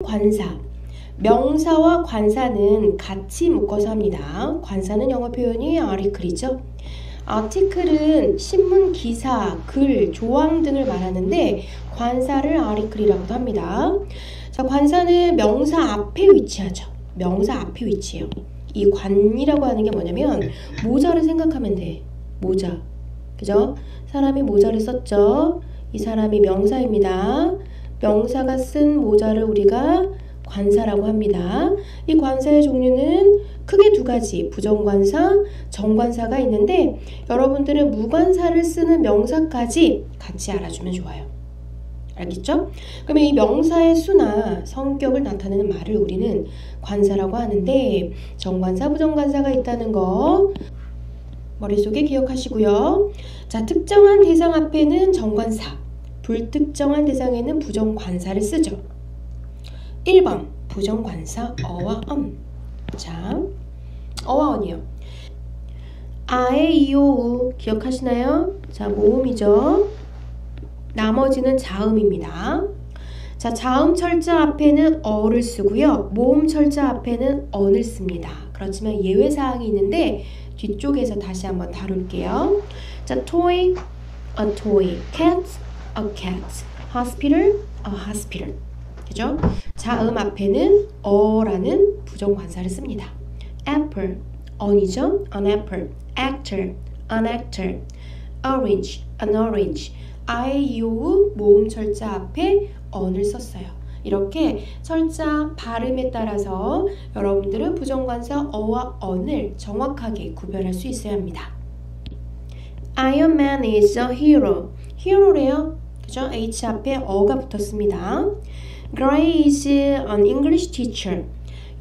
관사. 명사와 관사는 같이 묶어서 합니다. 관사는 영어 표현이 아리클이죠. 아티클은 신문, 기사, 글, 조항 등을 말하는데 관사를 아리클이라고도 합니다. 자, 관사는 명사 앞에 위치하죠. 명사 앞에 위치해요. 이 관이라고 하는 게 뭐냐면 모자를 생각하면 돼. 모자. 그죠? 사람이 모자를 썼죠. 이 사람이 명사입니다. 명사가 쓴 모자를 우리가 관사라고 합니다. 이 관사의 종류는 크게 두 가지, 부정관사, 정관사가 있는데 여러분들은 무관사를 쓰는 명사까지 같이 알아주면 좋아요. 알겠죠? 그러면 이 명사의 수나 성격을 나타내는 말을 우리는 관사라고 하는데 정관사, 부정관사가 있다는 거 머릿속에 기억하시고요. 자, 특정한 대상 앞에는 정관사, 불특정한 대상에는 부정관사를 쓰죠. 1번 부정관사 어와 언. 자, 어와 언이요. 아에 이오 우 기억하시나요? 자, 모음이죠. 나머지는 자음입니다. 자, 자음 철자 앞에는 어를 쓰고요. 모음 철자 앞에는 언을 씁니다. 그렇지만 예외사항이 있는데 뒤쪽에서 다시 한번 다룰게요. 자, toy, a toy, cat, a cat, hospital, a hospital. 그죠? 자음 앞에는 어라는 부정관사를 씁니다. apple, on이죠? an apple, actor, an actor, orange, an orange. 아에 이오 모음 철자 앞에 언을 썼어요. 이렇게 철자 발음에 따라서 여러분들은 부정관사 어와 언을 정확하게 구별할 수 있어야 합니다. Iron Man is a hero. hero래요. 그죠? H 앞에 어가 붙었습니다. Gray is an English teacher.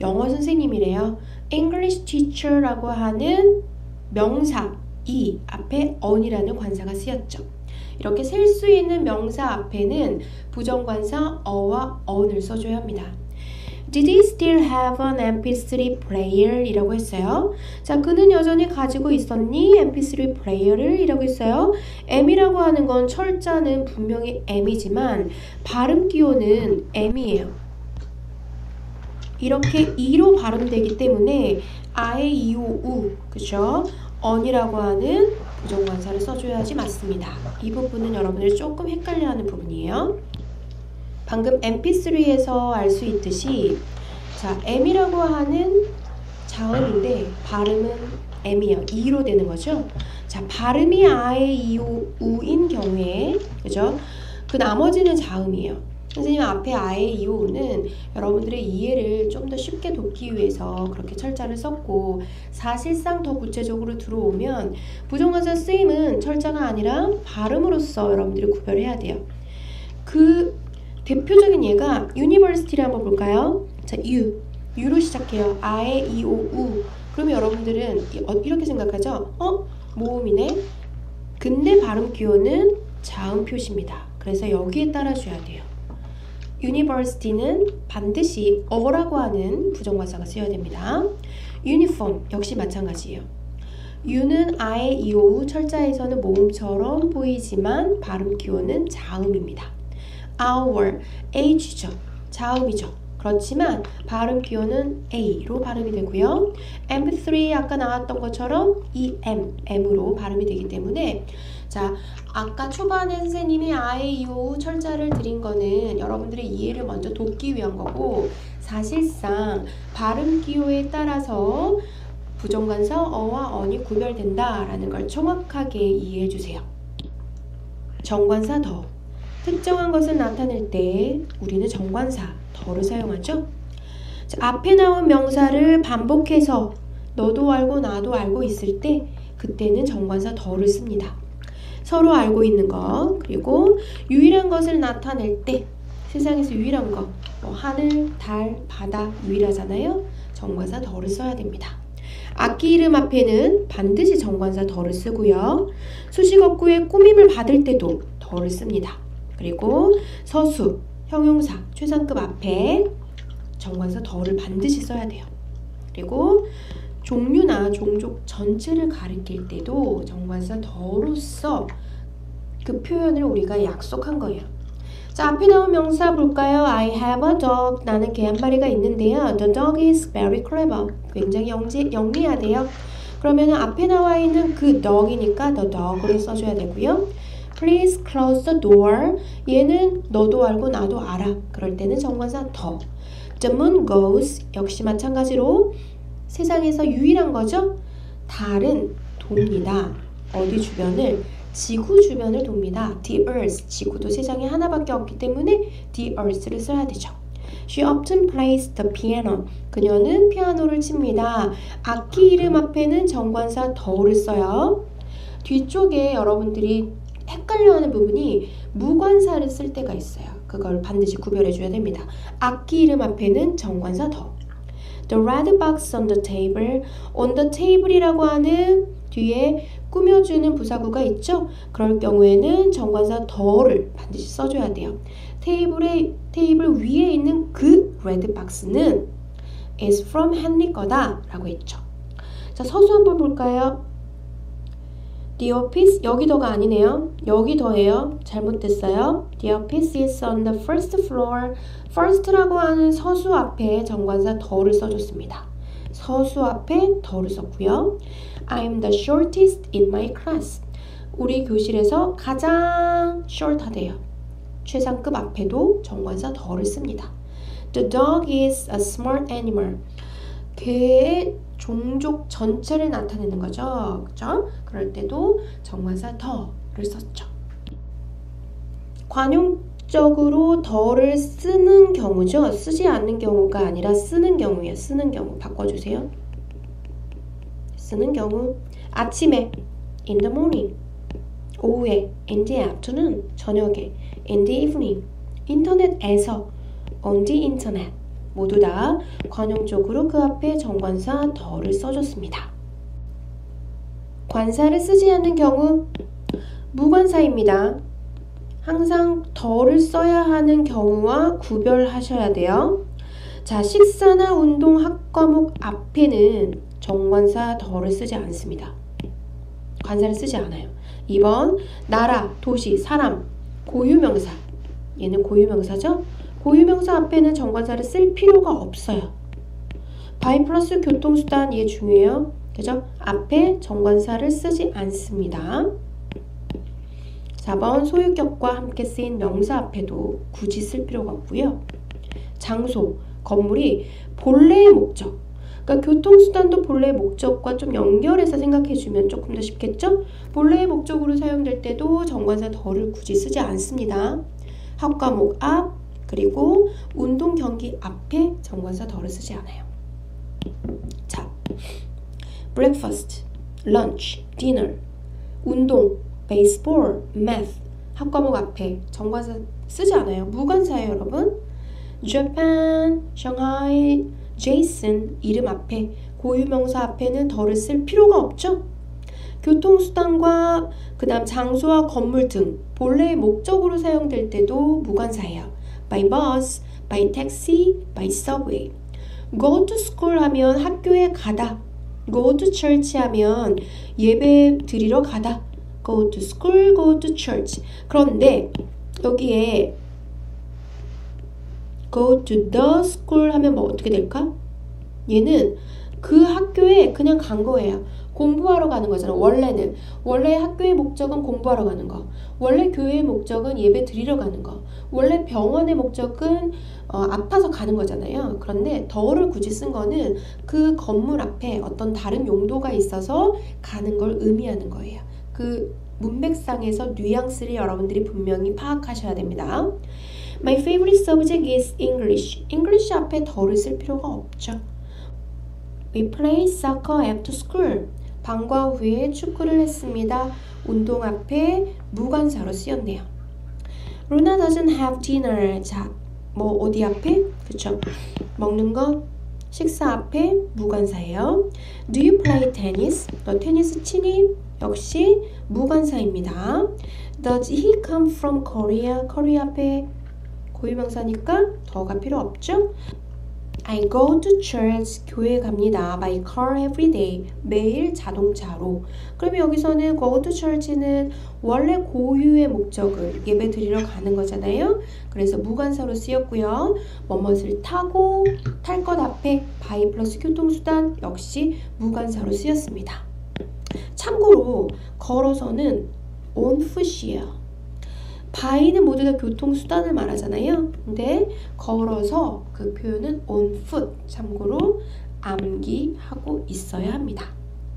영어 선생님이래요. English teacher라고 하는 명사 이 앞에 on이라는 관사가 쓰였죠. 이렇게 셀 수 있는 명사 앞에는 부정관사 어와 on을 써줘야 합니다. Did he still have an MP3 player? 이라고 했어요. 자, 그는 여전히 가지고 있었니? MP3 플레이어를? 이라고 했어요. M이라고 하는 건 철자는 분명히 M이지만 발음 기호는 M이에요. 이렇게 E로 발음되기 때문에 아에 이오 우 그죠? on이라고 하는 부정관사를 써줘야지 맞습니다. 이 부분은 여러분들이 조금 헷갈려하는 부분이에요. 방금 mp3에서 알 수 있듯이 자, m이라고 하는 자음인데 발음은 m이에요. e로 되는 거죠. 자, 발음이 아에 이오 우인 경우에 그죠? 그 나머지는 자음이에요. 선생님 앞에 아에 이오 우는 여러분들의 이해를 좀 더 쉽게 돕기 위해서 그렇게 철자를 썼고 사실상 더 구체적으로 들어오면 부정관사 쓰임은 철자가 아니라 발음으로써 여러분들이 구별해야 돼요. 그 대표적인 예가 university를 한번 볼까요? 자, U로 시작해요. 아에 이오 우. 그러면 여러분들은 이렇게 생각하죠? 모음이네. 근데 발음 기호는 자음 표시입니다. 그래서 여기에 따라줘야 돼요. university는 반드시 어라고 하는 부정관사가 쓰여야 됩니다. uniform 역시 마찬가지예요. U는 아에 이오 우 철자에서는 모음처럼 보이지만 발음 기호는 자음입니다. our, H죠. 자음이죠. 그렇지만 발음 기호는 A로 발음이 되고요. MP3 아까 나왔던 것처럼 M으로 발음이 되기 때문에 자, 아까 초반에 선생님이 아에 이오 철자를 드린 거는 여러분들의 이해를 먼저 돕기 위한 거고 사실상 발음 기호에 따라서 부정관사 어와 언이 구별된다라는 걸 정확하게 이해해 주세요. 정관사 더. 특정한 것을 나타낼 때 우리는 정관사 더를 사용하죠. 자, 앞에 나온 명사를 반복해서 너도 알고 나도 알고 있을 때 그때는 정관사 더를 씁니다. 서로 알고 있는 것 그리고 유일한 것을 나타낼 때 세상에서 유일한 것 뭐 하늘, 달, 바다 유일하잖아요. 정관사 더를 써야 됩니다. 악기 이름 앞에는 반드시 정관사 더를 쓰고요. 수식어구의 꾸밈을 받을 때도 더를 씁니다. 그리고 서수, 형용사, 최상급 앞에 정관사 더를 반드시 써야 돼요. 그리고 종류나 종족 전체를 가리킬 때도 정관사 더로서 그 표현을 우리가 약속한 거예요. 자, 앞에 나온 명사 볼까요? I have a dog. 나는 개 한 마리가 있는데요. The dog is very clever. 굉장히 영리하대요. 그러면 앞에 나와 있는 그 dog이니까 the dog를 써줘야 되고요. Please close the door. 얘는 너도 알고 나도 알아. 그럴 때는 정관사 더. The moon goes. 역시 마찬가지로 세상에서 유일한 거죠. 달은 돕니다. 어디 주변을? 지구 주변을 돕니다. The earth. 지구도 세상에 하나밖에 없기 때문에 the earth를 써야 되죠. She often plays the piano. 그녀는 피아노를 칩니다. 악기 이름 앞에는 정관사 더를 써요. 뒤쪽에 여러분들이 헷갈려하는 부분이 무관사를 쓸 때가 있어요. 그걸 반드시 구별해 줘야 됩니다. 악기 이름 앞에는 정관사 더. The red box on the table. On the table이라고 하는 뒤에 꾸며주는 부사구가 있죠? 그럴 경우에는 정관사 더를 반드시 써줘야 돼요. 테이블 위에 있는 그 레드 박스는 is from Henry 거다 라고 했죠. 자, 서수 한번 볼까요? The office, 여기 더가 아니네요. 여기 더예요. 잘못됐어요. The office is on the first floor. first라고 하는 서수 앞에 정관사 더를 써줬습니다. 서수 앞에 더를 썼고요. I'm the shortest in my class. 우리 교실에서 가장 short하대요. 최상급 앞에도 정관사 더를 씁니다. The dog is a smart animal. 개의 종족 전체를 나타내는 거죠. 그죠? 그럴 때도 정관사 더를 썼죠. 관용적으로 더를 쓰는 경우죠. 쓰지 않는 경우가 아니라 쓰는 경우예요. 쓰는 경우 바꿔주세요. 쓰는 경우 아침에 in the morning, 오후에 in the afternoon, 저녁에 in the evening, 인터넷에서 on the internet 모두 다 관용적으로 그 앞에 정관사 더를 써줬습니다. 관사를 쓰지 않는 경우 무관사입니다. 항상 더를 써야 하는 경우와 구별하셔야 돼요. 자, 식사나 운동, 학과목 앞에는 정관사 더를 쓰지 않습니다. 관사를 쓰지 않아요. 2번 나라, 도시, 사람, 고유명사. 얘는 고유명사죠? 고유명사 앞에는 정관사를 쓸 필요가 없어요. by 플러스 교통수단, 얘 중요해요. 그죠? 앞에 정관사를 쓰지 않습니다. 4번 소유격과 함께 쓰인 명사 앞에도 굳이 쓸 필요가 없고요. 장소, 건물이 본래의 목적, 그러니까 교통수단도 본래의 목적과 좀 연결해서 생각해주면 조금 더 쉽겠죠? 본래의 목적으로 사용될 때도 정관사 더를 굳이 쓰지 않습니다. 학과목 앞, 그리고 운동 경기 앞에 정관사 더를 쓰지 않아요. 자, breakfast, lunch, dinner, 운동, baseball, math, 학과목 앞에 정관사 쓰지 않아요. 무관사예요, 여러분. Japan, Shanghai, Jason, 이름 앞에 고유명사 앞에는 더를 쓸 필요가 없죠. 교통수단과 그 다음 장소와 건물 등 본래의 목적으로 사용될 때도 무관사예요. by bus, by taxi, by subway. go to school 하면 학교에 가다. go to church 하면 예배 드리러 가다. go to school, go to church. 그런데 여기에 go to the school 하면 뭐 어떻게 될까? 얘는 그 학교에 그냥 간 거예요. 공부하러 가는 거잖아. 원래는. 원래 학교의 목적은 공부하러 가는 거. 원래 교회의 목적은 예배 드리러 가는 거. 원래 병원의 목적은 아파서 가는 거잖아요. 그런데 더를 굳이 쓴 거는 그 건물 앞에 어떤 다른 용도가 있어서 가는 걸 의미하는 거예요. 그 문맥상에서 뉘앙스를 여러분들이 분명히 파악하셔야 됩니다. My favorite subject is English. English 앞에 더를 쓸 필요가 없죠. We play soccer after school. 방과 후에 축구를 했습니다. 운동 앞에 무관사로 쓰였네요. Luna doesn't have dinner. 자, 뭐 어디 앞에? 그쵸? 먹는 거 식사 앞에 무관사예요. Do you play tennis? 너 테니스 치니? 역시 무관사입니다. Does he come from Korea? Korea 앞에 고유명사니까 더가 필요 없죠? I go to church. 교회 갑니다. By car every day. 매일 자동차로. 그러면 여기서는 go to church는 원래 고유의 목적을 예배 드리러 가는 거잖아요. 그래서 무관사로 쓰였고요. 뭐뭇을 타고 탈 것 앞에 by 플러스 교통수단 역시 무관사로 쓰였습니다. 참고로 걸어서는 on foot이에요. by는 모두 다 교통수단을 말하잖아요. 근데 걸어서 그 표현은 on foot. 참고로 암기하고 있어야 합니다.